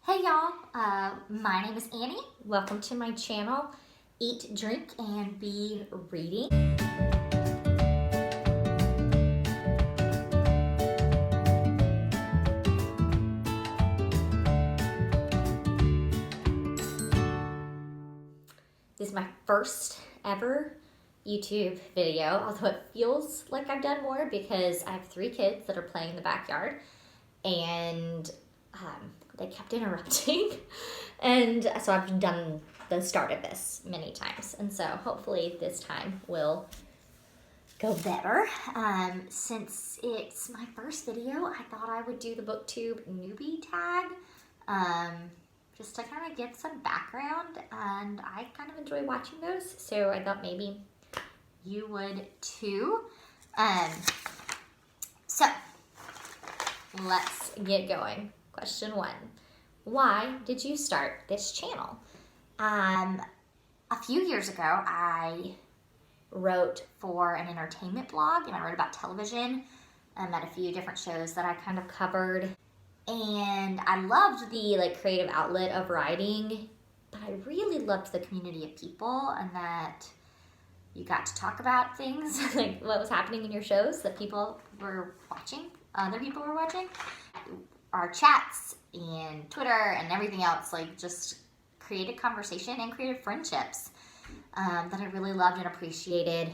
Hey y'all, my name is Annie. Welcome to my channel, Eat, Drink, and Be Reading. This is my first ever YouTube video, although it feels like I've done more because I have 3 kids that are playing in the backyard and they kept interrupting. And so I've done the start of this many times. And so hopefully this time will go better. Since it's my first video, I thought I would do the Booktube Newbie Tag. Just to kind of give some background, and I kind of enjoy watching those, so I thought maybe you would too. So let's get going. Question 1. Why did you start this channel? A few years ago, I wrote for an entertainment blog, and I wrote about television at a few different shows that I kind of covered. And I loved the creative outlet of writing, but I really loved the community of people and that you got to talk about things like what was happening in your shows that people were watching, other people were watching. Our chats and Twitter and everything else just created conversation and created friendships that I really loved and appreciated.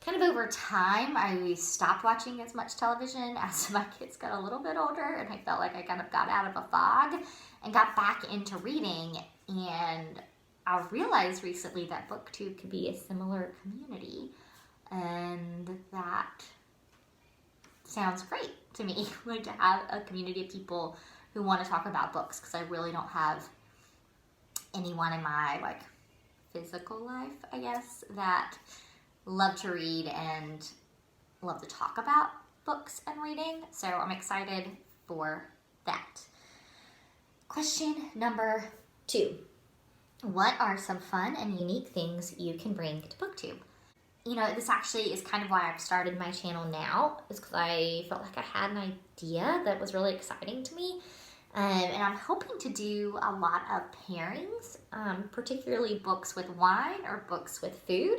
Kind of over time, I stopped watching as much television as my kids got a little bit older, and I felt like I kind of got out of a fog and got back into reading. And I realized recently that Booktube could be a similar community, and that sounds great to me, to have a community of people who want to talk about books, because I really don't have anyone in my physical life, I guess, that love to read and love to talk about books and reading. So I'm excited for that. Question number 2. What are some fun and unique things you can bring to Booktube? This actually is kind of why I've started my channel now, is because I felt like I had an idea that was really exciting to me. And I'm hoping to do a lot of pairings, particularly books with wine or books with food.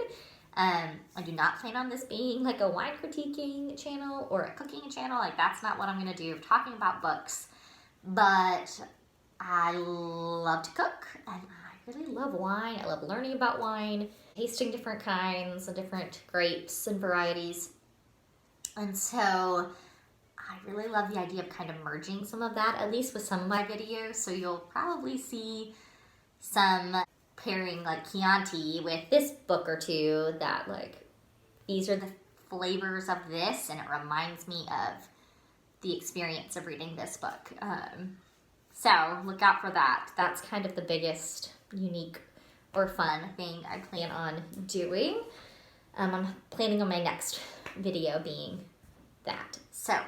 I do not plan on this being a wine critiquing channel or a cooking channel. That's not what I'm going to do. I'm talking about books. But I love to cook, and I really love wine. I love learning about wine, tasting different kinds and different grapes and varieties. And so I really love the idea of kind of merging some of that, at least with some of my videos. So you'll probably see some pairing Chianti with this book or two that these are the flavors of this, and it reminds me of the experience of reading this book. So look out for that. That's kind of the biggest unique or fun thing I plan on doing. I'm planning on my next video being that. So,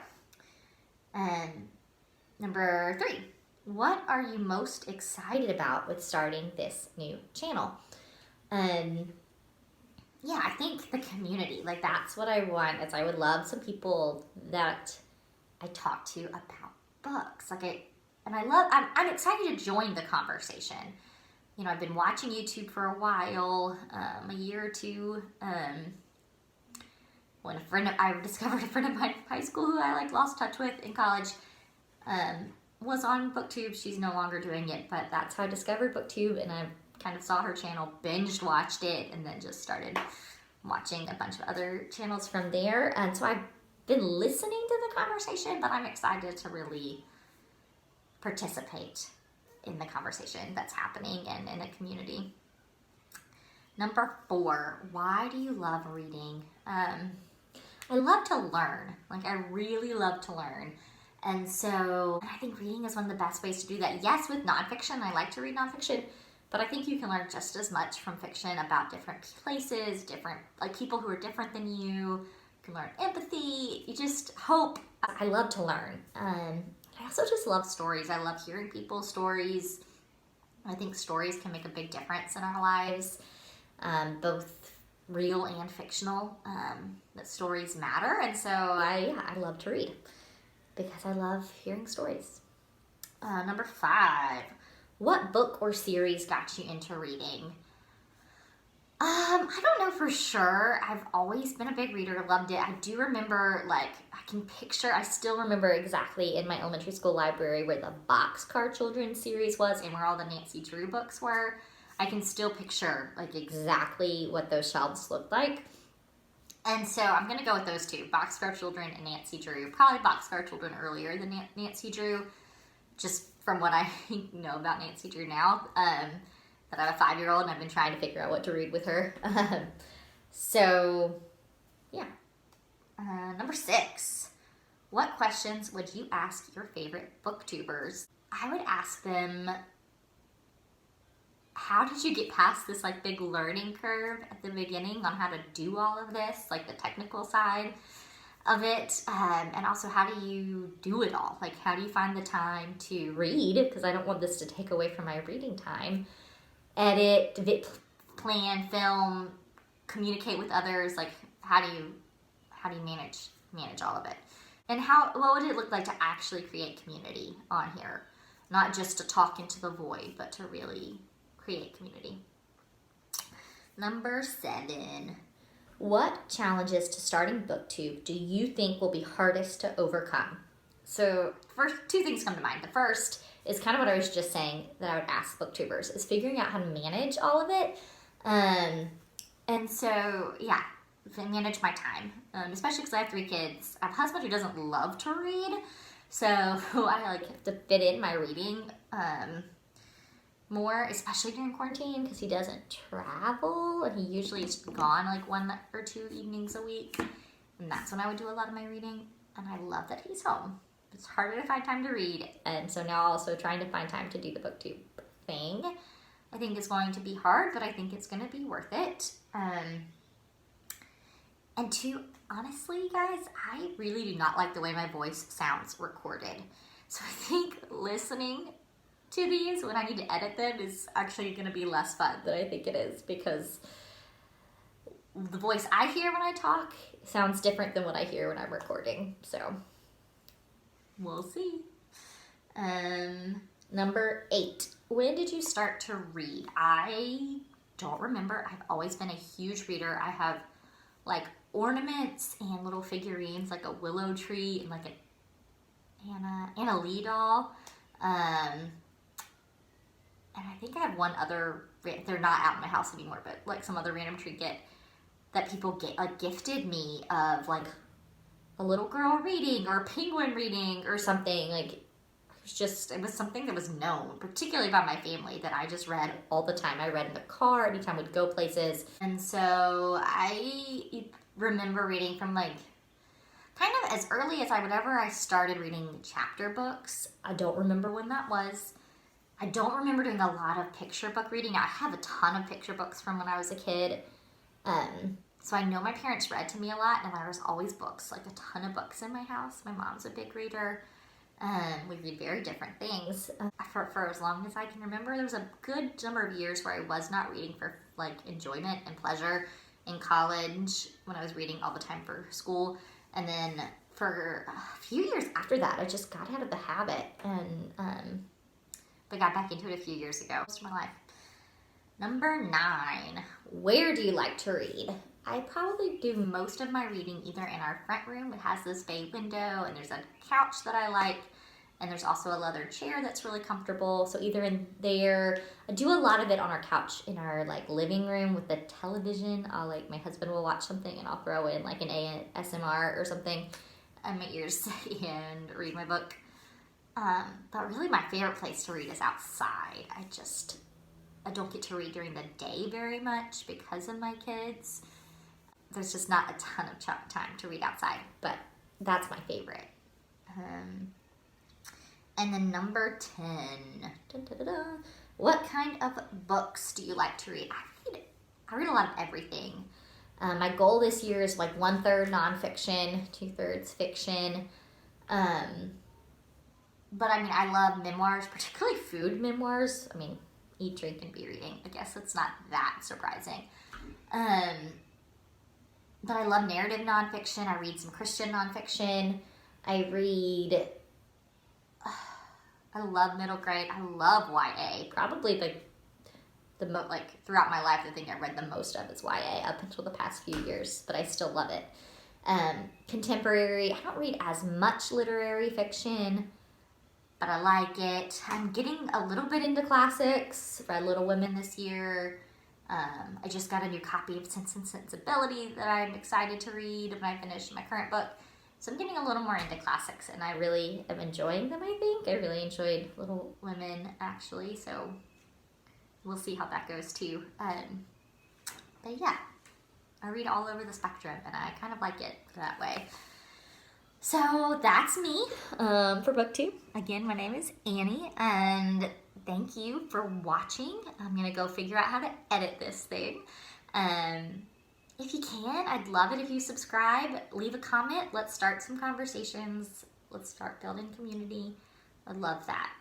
number 3. What are you most excited about with starting this new channel? Yeah, I think the community, that's what I want. Is I would love some people that I talk to about books. I'm excited to join the conversation. I've been watching YouTube for a while, a year or two. When I discovered a friend of mine from high school who I lost touch with in college, was on Booktube. She's no longer doing it, but that's how I discovered Booktube, and I kind of saw her channel, binged watched it, and then just started watching a bunch of other channels from there. And so I've been listening to the conversation, but I'm excited to really participate in the conversation that's happening and in a community. Number 4, why do you love reading? I love to learn. I really love to learn. And so I think reading is one of the best ways to do that. Yes, with nonfiction, I like to read nonfiction, but I think you can learn just as much from fiction about different places, different people who are different than you. You can learn empathy. You just hope. I love to learn. I also just love stories. I love hearing people's stories. I think stories can make a big difference in our lives, both real and fictional. That stories matter, and so I love to read because I love hearing stories. Number 5. What book or series got you into reading? I don't know for sure. I've always been a big reader, loved it. I do remember, like, I still remember exactly in my elementary school library where the Boxcar Children's series was and where all the Nancy Drew books were. I can still picture, like, exactly what those shelves looked like. And so I'm going to go with those two, Boxcar Children and Nancy Drew. Probably Boxcar Children earlier than Nancy Drew, just from what I know about Nancy Drew now. But I have a 5-year-old and I've been trying to figure out what to read with her. So, yeah. Number 6. What questions would you ask your favorite booktubers? I would ask them, how did you get past this like big learning curve at the beginning on how to do all of this, like the technical side of it, and also how do you do it all? Like, how do you find the time to read? Because I don't want this to take away from my reading time. Edit, plan, film, communicate with others. Like, how do you manage all of it? And what would it look like to actually create community on here? Not just to talk into the void, but to really create community. Number 7. What challenges to starting Booktube do you think will be hardest to overcome? So first, 2 things come to mind. The first is kind of what I was just saying that I would ask Booktubers, is figuring out how to manage all of it. And so, yeah, manage my time, especially because I have 3 kids. I have a husband who doesn't love to read, so I like have to fit in my reading more, especially during quarantine, because he doesn't travel, and he usually is gone like 1 or 2 evenings a week, and that's when I would do a lot of my reading, and I love that he's home. It's harder to find time to read, and so now also trying to find time to do the Booktube thing, I think is going to be hard, but I think it's going to be worth it. And 2, honestly, guys, I really do not like the way my voice sounds recorded. So I think listening to these when I need to edit them is actually going to be less fun than I think it is, because the voice I hear when I talk sounds different than what I hear when I'm recording. So we'll see. Number 8. When did you start to read? I don't remember. I've always been a huge reader. I have like ornaments and little figurines, like a willow tree and like an Anna Lee doll. And I think I have one other, they're not out in my house anymore, but like some other random trinket that people gifted me of like a little girl reading or a penguin reading or something. Like, it was something that was known, particularly by my family, that I just read all the time. I read in the car anytime we'd go places. And so I remember reading from like kind of as early as I started reading chapter books. I don't remember when that was. I don't remember doing a lot of picture book reading. I have a ton of picture books from when I was a kid. So I know my parents read to me a lot, and there was always books, like a ton of books in my house. My mom's a big reader. We read very different things. For as long as I can remember, there was a good number of years where I was not reading for like enjoyment and pleasure. In college, when I was reading all the time for school, and then for a few years after that, I just got out of the habit, and but got back into it a few years ago. Most of my life. Number 9. Where do you like to read? I probably do most of my reading either in our front room. It has this bay window, and there's a couch that I like, and there's also a leather chair that's really comfortable. So either in there, I do a lot of it on our couch in our like living room with the television. My husband will watch something, and I'll throw in like an ASMR or something on my ears and read my book. But really my favorite place to read is outside. I don't get to read during the day very much because of my kids. There's just not a ton of time to read outside, but that's my favorite. And then number 10. Dun, dun, dun, dun. What kind of books do you like to read? I read a lot of everything. My goal this year is like 1/3 nonfiction, 2/3 fiction. But I mean, I love memoirs, particularly food memoirs. I mean, eat, drink, and be reading. I guess it's not that surprising. But I love narrative nonfiction. I read some Christian nonfiction. I read I love middle grade. I love YA. Probably like throughout my life, the thing I read the most of is YA up until the past few years, but I still love it. Contemporary, I don't read as much literary fiction, but I like it. I'm getting a little bit into classics. Read Little Women this year. I just got a new copy of Sense and Sensibility that I'm excited to read when I finish my current book. So I'm getting a little more into classics, and I really am enjoying them, I think. I really enjoyed Little Women, actually, so we'll see how that goes, too. But yeah, I read all over the spectrum, and I kind of like it that way. So that's me for Booktube. Again, my name is Annie, and thank you for watching. I'm going to go figure out how to edit this thing. If you can, I'd love it if you subscribe, leave a comment. Let's start some conversations. Let's start building community. I'd love that.